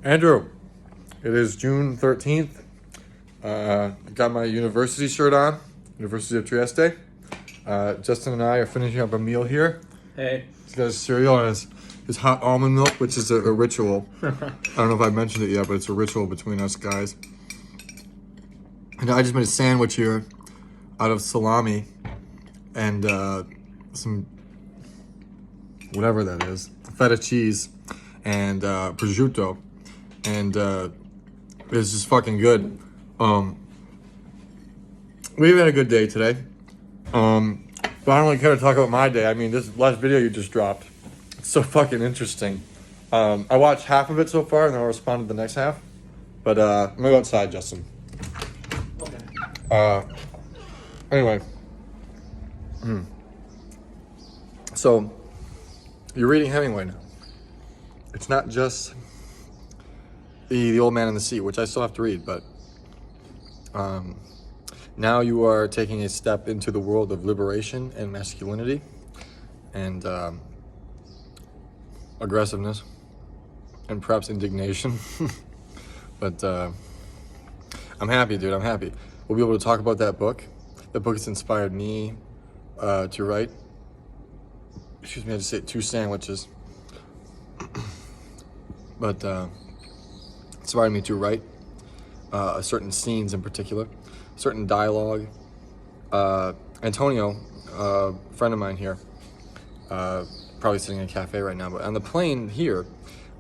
Andrew, it is June 13th. I got my university shirt on, University of Trieste. Justin and I are finishing up a meal here. Hey. He's got his cereal and his hot almond milk, which is a ritual. I don't know if I mentioned it yet, but it's a ritual between us guys. And I just made a sandwich here out of salami and some, whatever that is, feta cheese and prosciutto. And it's just fucking good. We've had a good day today. But I don't really care to talk about my day. I mean, this last video you just dropped, it's so fucking interesting. I watched half of it so far, and then I'll respond to the next half. But I'm gonna go outside, Justin. Okay. Anyway. So, you're reading Hemingway now. It's not just the Old Man in the Sea, which I still have to read, but now you are taking a step into the world of liberation and masculinity and aggressiveness and perhaps indignation. But I'm happy, dude. I'm happy. We'll be able to talk about that book. That book has inspired me to write. Excuse me, I just ate 2 sandwiches. But inspired me to write certain scenes in particular, certain dialogue. Antonio, a friend of mine here, probably sitting in a cafe right now, but on the plane here,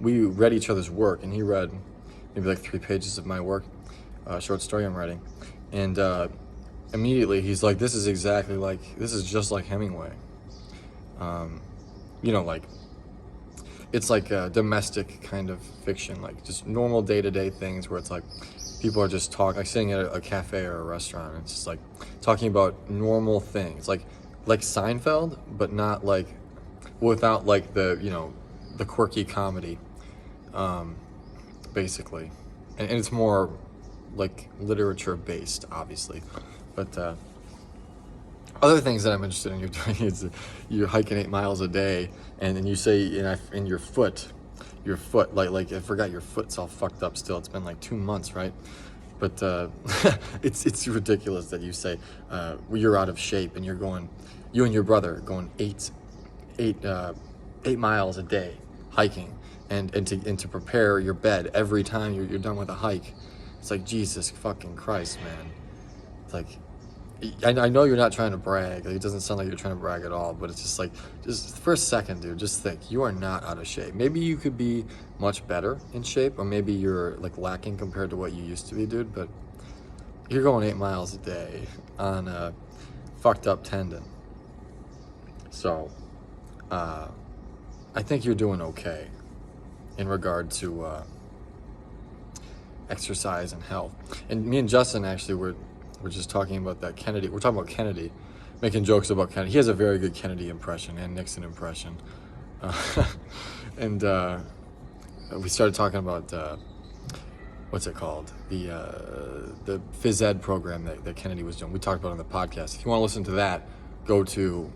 we read each other's work, and he read maybe like 3 pages of my work, short story I'm writing. And immediately he's like, this is just like Hemingway. You know, like, it's like a domestic kind of fiction, like just normal day-to-day things where it's like people are just talking, like sitting at a cafe or a restaurant, and it's just like talking about normal things, like Seinfeld, but not like, without like the, you know, the quirky comedy, basically. And it's more like literature based, obviously. But other things that I'm interested in you're doing is you're hiking 8 miles a day, and then you say in your foot, like I forgot your foot's all fucked up still. It's been like 2 months, right? But it's ridiculous that you say you're out of shape and you and your brother going 8 miles a day hiking, and to prepare your bed every time you're done with a hike. It's like, Jesus fucking Christ, man. It's like, I know you're not trying to brag. Like, it doesn't sound like you're trying to brag at all, but it's just like, just for a second, dude, just think, you are not out of shape. Maybe you could be much better in shape, or maybe you're like lacking compared to what you used to be, dude, but you're going 8 miles a day on a fucked up tendon. So, I think you're doing okay in regard to exercise and health. And me and Justin actually we're just talking about that Kennedy. We're talking about Kennedy, making jokes about Kennedy. He has a very good Kennedy impression and Nixon impression. And we started talking about what's it called? The phys ed program that Kennedy was doing. We talked about it on the podcast. If you want to listen to that, go to,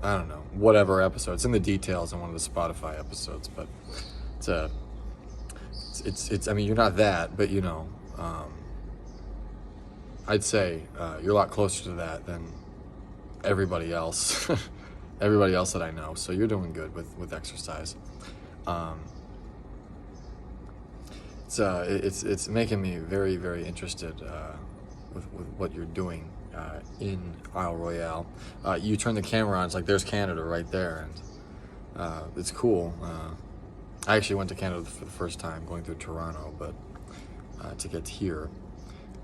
I don't know, whatever episode. It's in the details in one of the Spotify episodes. But it's I mean, you're not that, but you know, I'd say you're a lot closer to that than everybody else. Everybody else that I know. So you're doing good with exercise. It's making me very, very interested with what you're doing in Isle Royale. You turn the camera on, it's like there's Canada right there, and it's cool. I actually went to Canada for the first time, going through Toronto, but to get here.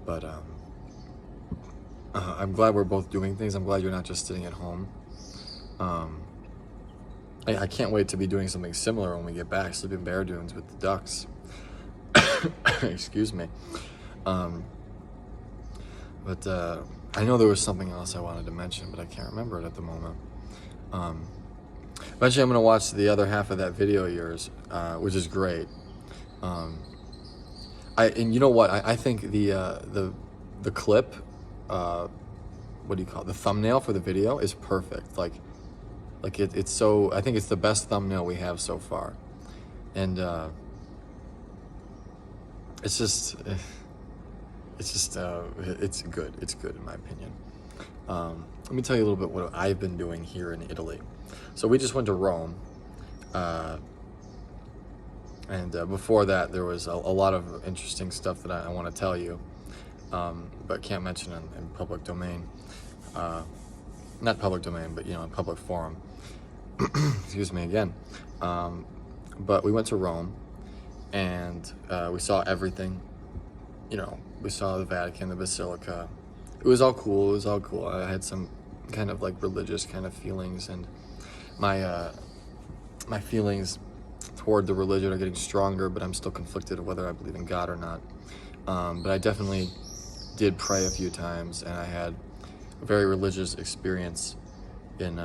But I'm glad we're both doing things. I'm glad you're not just sitting at home. I can't wait to be doing something similar when we get back, sleeping bear dunes with the ducks. Excuse me. But I know there was something else I wanted to mention, but I can't remember it at the moment. Eventually I'm going to watch the other half of that video of yours, which is great. And you know what? I think the clip, what do you call it? The thumbnail for the video is perfect. Like it's so, I think it's the best thumbnail we have so far. And it's just, it's good. It's good in my opinion. Let me tell you a little bit what I've been doing here in Italy. So we just went to Rome, and before that there was a lot of interesting stuff that I want to tell you, but can't mention in public domain. Not public domain, but in public forum. Excuse me again. But we went to Rome, and we saw everything. We saw the Vatican, the Basilica. It was all cool. I had some kind of like religious kind of feelings, and my feelings toward the religion are getting stronger, but I'm still conflicted of whether I believe in God or not. But I definitely did pray a few times, and I had a very religious experience in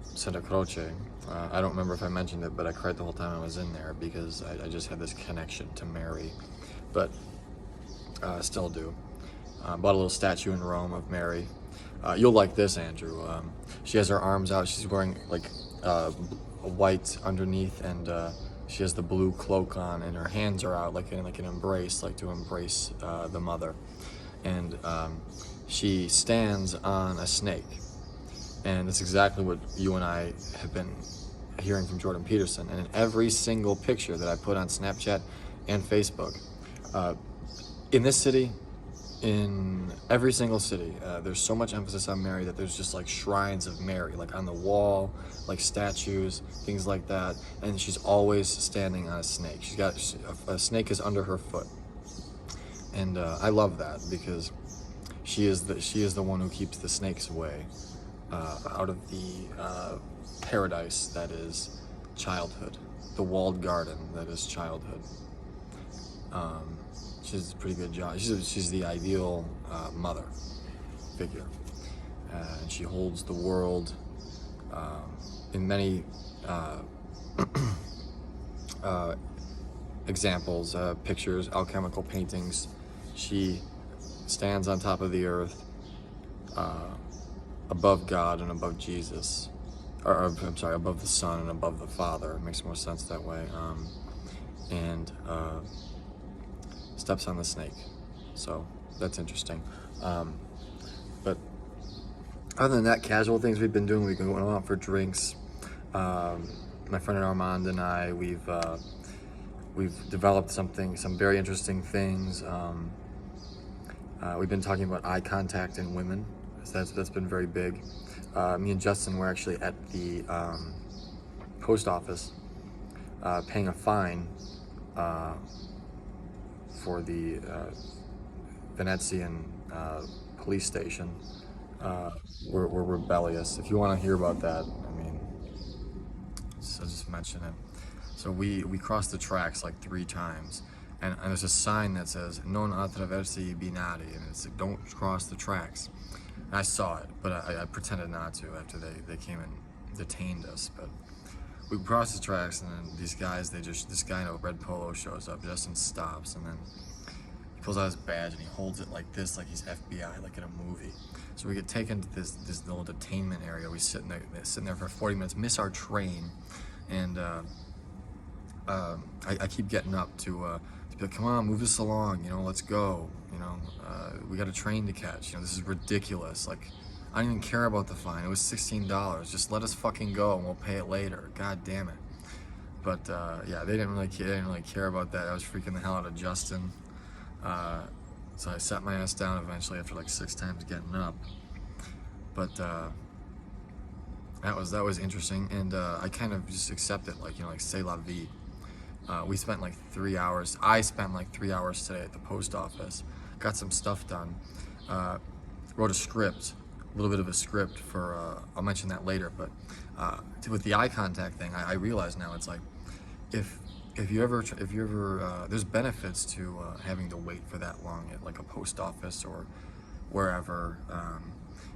Santa Croce. I don't remember if I mentioned it, but I cried the whole time I was in there because I just had this connection to Mary, but still do. Bought a little statue in Rome of Mary. You'll like this, Andrew. She has her arms out. She's wearing like a white underneath, and she has the blue cloak on, and her hands are out like an embrace, like to embrace the mother. And she stands on a snake. And that's exactly what you and I have been hearing from Jordan Peterson. And in every single picture that I put on Snapchat and Facebook, in this city, in every single city, there's so much emphasis on Mary that there's just like shrines of Mary, like on the wall, like statues, things like that. And she's always standing on a snake. A snake is under her foot. And I love that because she is the one who keeps the snakes away out of the paradise that is childhood, the walled garden that is childhood. She does a pretty good job. She's the ideal mother figure, and she holds the world in many examples, pictures, alchemical paintings. She stands on top of the earth, above God and above Jesus, or I'm sorry, above the Son and above the Father. It makes more sense that way. And steps on the snake, so that's interesting. But other than that, casual things we've been doing. We've been going out for drinks. My friend Armand and I, we've developed some very interesting things. We've been talking about eye contact in women. So that's been very big. Me and Justin were actually at the post office paying a fine for the Venetian police station. We're rebellious. If you want to hear about that, I mean, I'll just mention it. So we crossed the tracks like 3 times, and there's a sign that says "Non attraversi i binari," and it's like, don't cross the tracks. And I saw it, but I pretended not to after they came and detained us. But we crossed the tracks, and then these guys, this guy in a red polo shows up. Justin stops, and then he pulls out his badge and he holds it like this, like he's FBI, like in a movie. So we get taken to this little detainment area. We sitting there for 40 minutes, miss our train, and I keep getting up to be like, come on, move us along, let's go, we got a train to catch, this is ridiculous. Like, I don't even care about the fine. It was $16. Just let us fucking go and we'll pay it later. God damn it. But yeah, they didn't really care about that. I was freaking the hell out of Justin. So I sat my ass down eventually after like 6 times getting up. But that was interesting, and I kind of just accepted, like c'est la vie. We spent like 3 hours. I spent like 3 hours today at the post office. Got some stuff done. Wrote a script, a little bit of a script for. I'll mention that later. But with the eye contact thing, I realize now it's like, if you ever, there's benefits to having to wait for that long at like a post office or wherever.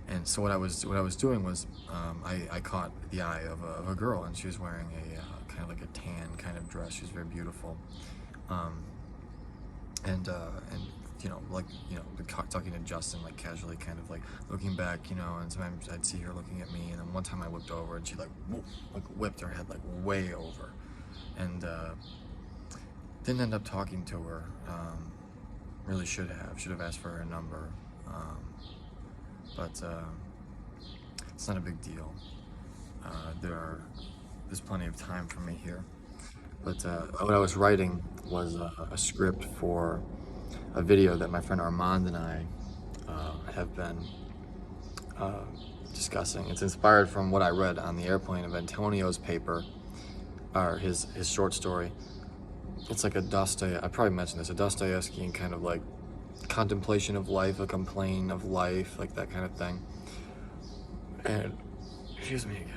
And so what I was doing was I caught the eye of a girl, and she was wearing a kind of like a tan kind of dress. She was very beautiful, and talking to Justin, like casually, kind of like looking back, and sometimes I'd see her looking at me, and then one time I looked over and she like whipped her head like way over, and didn't end up talking to her. Really should have asked for her number, but it's not a big deal. There's plenty of time for me here. But what I was writing was a script for a video that my friend Armand and I have been discussing. It's inspired from what I read on the airplane of Antonio's paper, or his short story. It's like I probably mentioned this, a Dostoevskian kind of like contemplation of life, a complaint of life, like that kind of thing. And, excuse me again.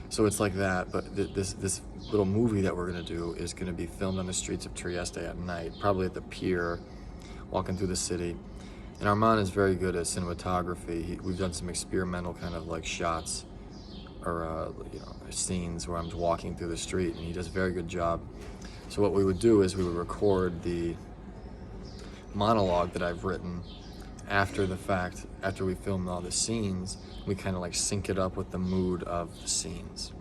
So it's like that, but this little movie that we're gonna do is gonna be filmed on the streets of Trieste at night, probably at the pier, walking through the city. And Armand is very good at cinematography. We've done some experimental kind of like shots or scenes where I'm just walking through the street, and he does a very good job. So what we would do is we would record the monologue that I've written after the fact, after we filmed all the scenes. We kind of like sync it up with the mood of the scenes,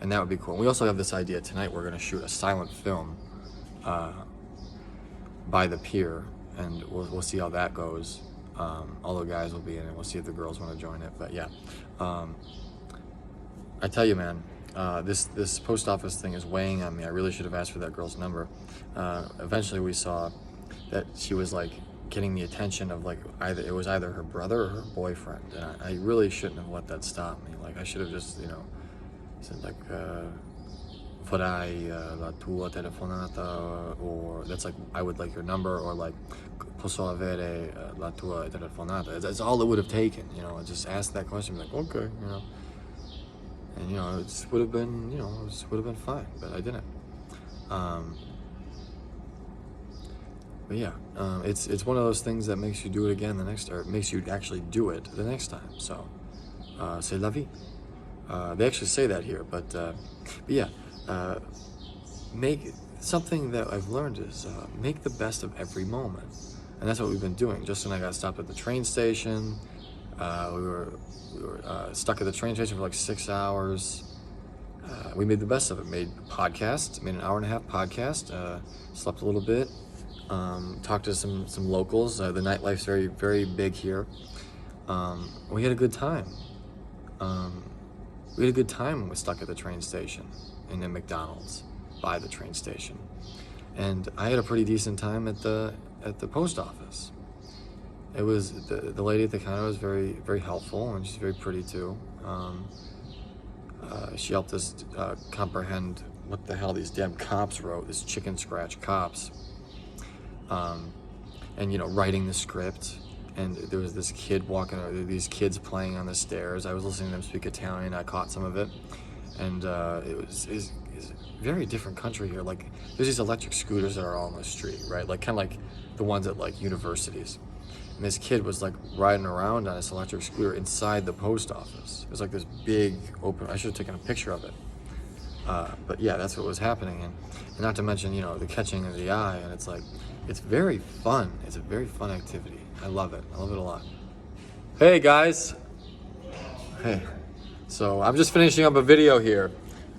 and that would be cool. And we also have this idea tonight. We're going to shoot a silent film by the pier, and we'll see how that goes. All the guys will be in it. We'll see if the girls want to join it. But yeah, I tell you, man, this post office thing is weighing on me. I really should have asked for that girl's number. Eventually, we saw that she was like getting the attention of like it was either her brother or her boyfriend, and I really shouldn't have let that stop me. Like I should have just said like farai la tua telefonata, or that's like I would like your number, or like posso avere la tua telefonata. That's all it would have taken, just ask that question, like okay, and it just would have been fine, but I didn't. But yeah, it's one of those things that makes you do it again or makes you actually do it the next time. So, c'est la vie. They actually say that here, but yeah, make something that I've learned is make the best of every moment, and that's what we've been doing. Justin and I got stopped at the train station. We were stuck at the train station for like 6 hours. We made the best of it. Made an 1.5-hour podcast. Slept a little bit. Talked to some locals. The nightlife's very, very big here. We had a good time. We had a good time when we were stuck at the train station in the McDonald's by the train station, and I had a pretty decent time at the post office. It was the lady at the counter was very, very helpful, and she's very pretty too. She helped us comprehend what the hell these damn cops wrote, this chicken scratch cops. And writing the script, and there was this kid these kids playing on the stairs. I was listening to them speak Italian. I caught some of it, and it's a very different country here. Like there's these electric scooters that are all on the street, right? Like kind of like the ones at like universities. And this kid was like riding around on this electric scooter inside the post office. It was like this big open. I should have taken a picture of it. But yeah, that's what was happening, and not to mention the catching of the eye, and it's very fun. It's a very fun activity. I love it. I love it a lot. Hey guys. Hey. So I'm just finishing up a video here.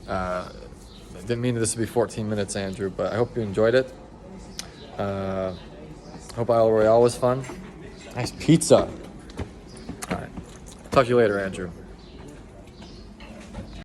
I didn't mean this to be 14 minutes, Andrew, but I hope you enjoyed it. Hope Isle Royale was fun. Nice pizza. All right. Talk to you later, Andrew.